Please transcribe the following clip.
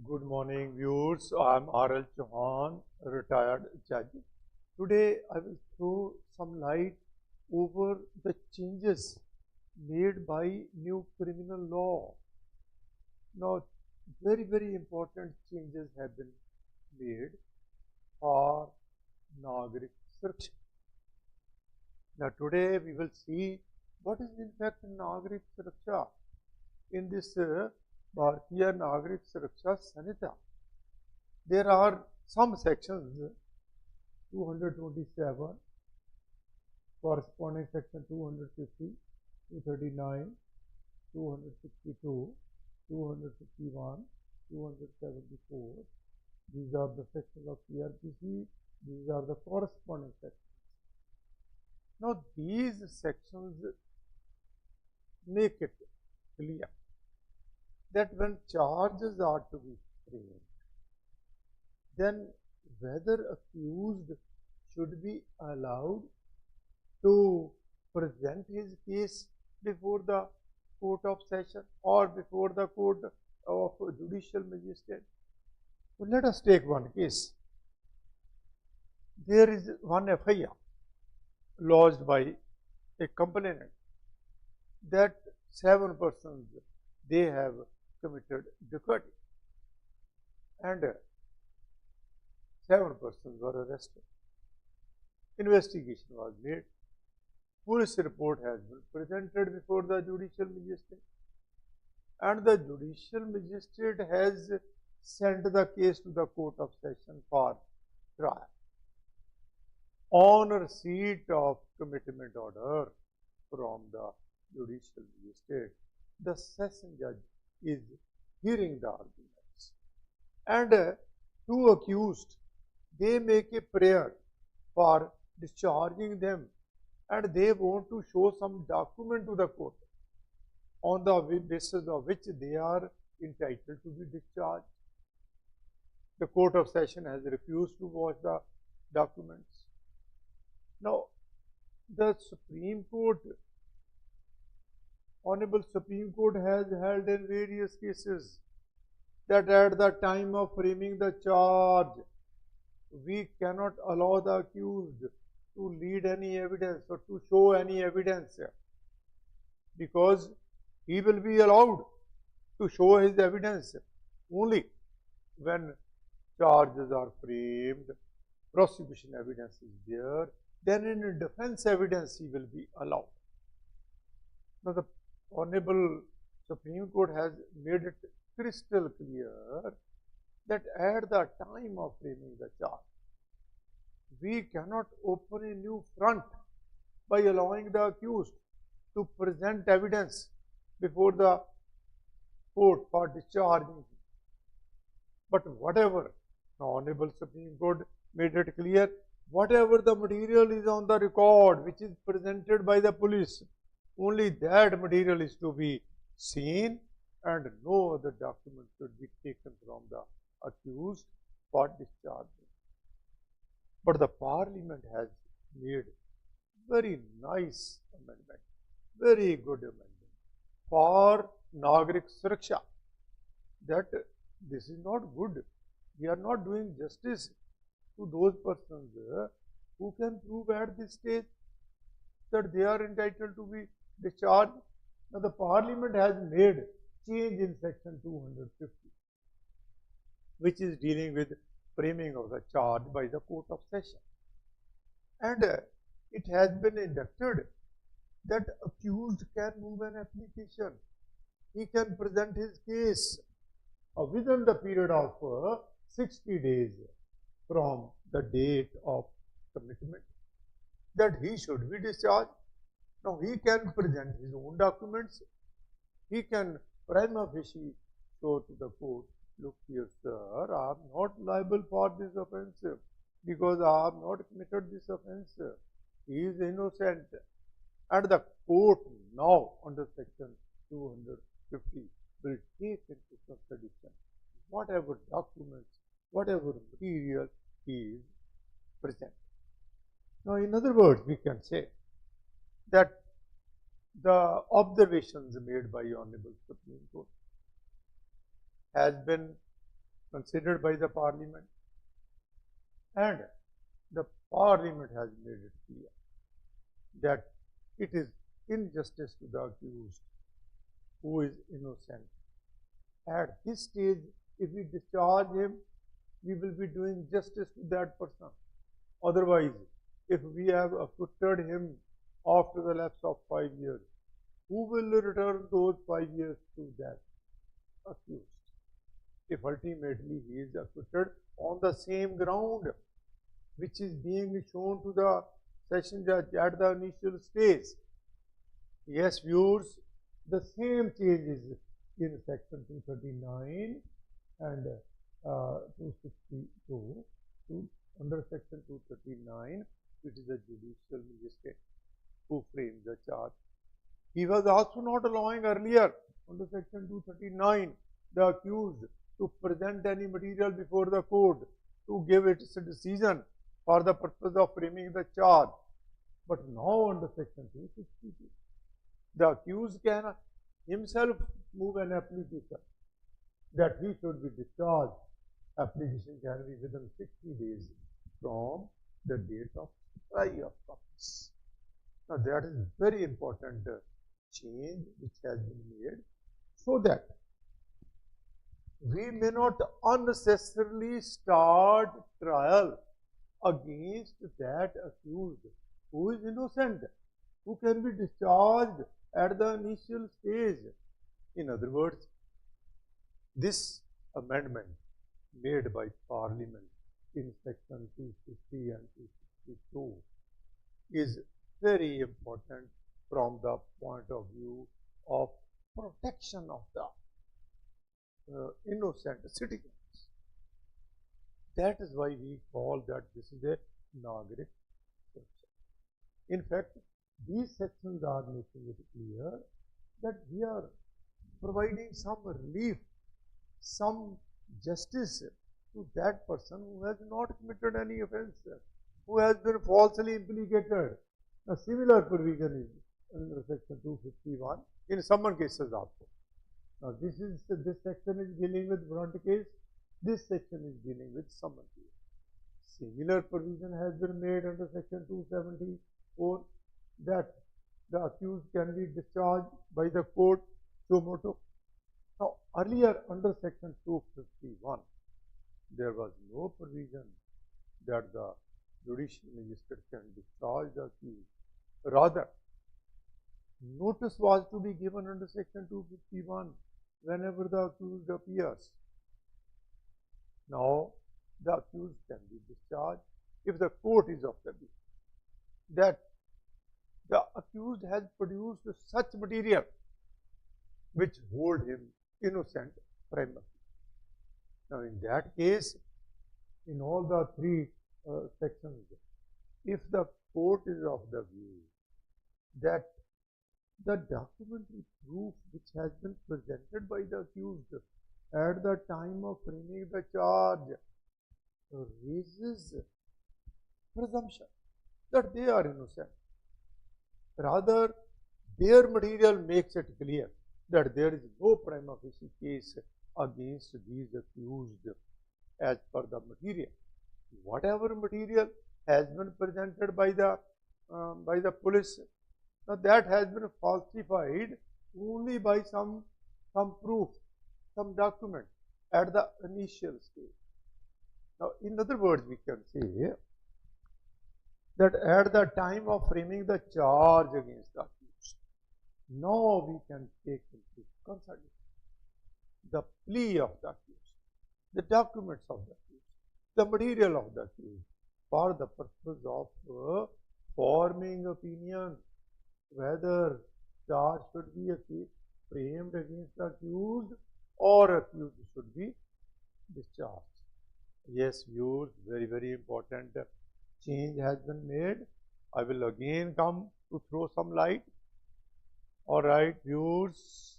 Good morning, viewers. I am RLChohan, retired judge. Today, I will throw some light over the changes made by new criminal law. Now, very important changes have been made for Nagarik Suraksha. Now, today we will see what is in fact Nagarik Suraksha in this Bharatiya Nagarik Suraksha Sanhita. There are some sections 227, corresponding section 250, 239, 262, 251, 274. These are the sections of CrPC. These are the corresponding sections. Now, these sections make it clear that when charges are to be framed, then whether accused should be allowed to present his case before the court of session or before the court of judicial magistrate. So let us take one case. There is one FIR lodged by a complainant that 7 persons they have committed dacoity and 7 persons were arrested. Investigation was made. Police report has been presented before the judicial magistrate and the judicial magistrate has sent the case to the court of session for trial. On receipt of commitment order from the judicial magistrate, the session judge is hearing the arguments and two accused, they make a prayer for discharging them and they want to show some document to the court on the basis of which they are entitled to be discharged. The court of session has refused to watch the documents. Now, the Supreme Court, Honorable Supreme Court has held in various cases that at the time of framing the charge, we cannot allow the accused to lead any evidence or to show any evidence because he will be allowed to show his evidence only when charges are framed, prosecution evidence is there, then in defense evidence he will be allowed. Now, the Honorable Supreme Court has made it crystal clear that at the time of framing the charge, we cannot open a new front by allowing the accused to present evidence before the court for discharging. But whatever, the Honorable Supreme Court made it clear, whatever the material is on the record which is presented by the police, only that material is to be seen and no other document should be taken from the accused for discharging. But the Parliament has made very nice amendment, very good amendment for Nagarik Suraksha, that this is not good. We are not doing justice to those persons who can prove at this stage that they are entitled to be discharged. Now, the Parliament has made change in section 250, which is dealing with framing of the charge by the court of session. And it has been inducted that accused can move an application. He can present his case within the period of 60 days from the date of commitment that he should be discharged. Now, he can present his own documents. He can prima facie show to the court, look here, sir, I am not liable for this offence because I have not committed this offence. He is innocent. And the court now under section 250 will take into consideration whatever documents, whatever material he is present. Now, in other words, we can say that the observations made by Honorable Supreme Court has been considered by the Parliament, and the Parliament has made it clear that it is injustice to the accused who is innocent. At this stage, if we discharge him, we will be doing justice to that person. Otherwise, if we have acquitted him after the lapse of 5 years, who will return those 5 years to that accused? If ultimately he is acquitted on the same ground which is being shown to the session judge at the initial stage. Yes, viewers, the same change is in section 239 and 262 under section 239, which is the judicial magistrate who frames the charge. He was also not allowing earlier under section 239 the accused to present any material before the court to give its decision for the purpose of framing the charge. But now under section 262, the accused can himself move an application that he should be discharged. Application can be within 60 days from the date of try of office. Now that is very important change which has been made, so that we may not unnecessarily start trial against that accused who is innocent, who can be discharged at the initial stage. In other words, this amendment made by Parliament in section 250 and 262 is very important from the point of view of protection of the innocent citizens. That is why we call that this is a Nagarik Suraksha. In fact, these sections are making it clear that we are providing some relief, some justice to that person who has not committed any offence, who has been falsely implicated. A similar provision is under section 251 in summon cases also. Now this section is dealing with warrant case, this section is dealing with summon case. Similar provision has been made under section 274 that the accused can be discharged by the court suo motu. Now earlier under section 251 there was no provision that the judicial magistrate can discharge the accused. Rather, notice was to be given under section 251 whenever the accused appears. Now, the accused can be discharged if the court is of the view that the accused has produced such material which hold him innocent prima facie. Now, in that case, in all the three sections, if the court is of the view that the documentary proof which has been presented by the accused at the time of framing the charge raises presumption that they are innocent. Rather, their material makes it clear that there is no prima facie case against these accused as per the material. Whatever material has been presented by the police, now that has been falsified only by some proof, some document at the initial stage. Now, in other words, we can say that at the time of framing the charge against the accused, now we can take into consideration the plea of the accused, the documents of the accused, the material of the accused for the purpose of forming opinion whether charge should be a case framed against the accused or accused should be discharged. Yes, viewers, very, very important change has been made. I will again come to throw some light. All right, viewers.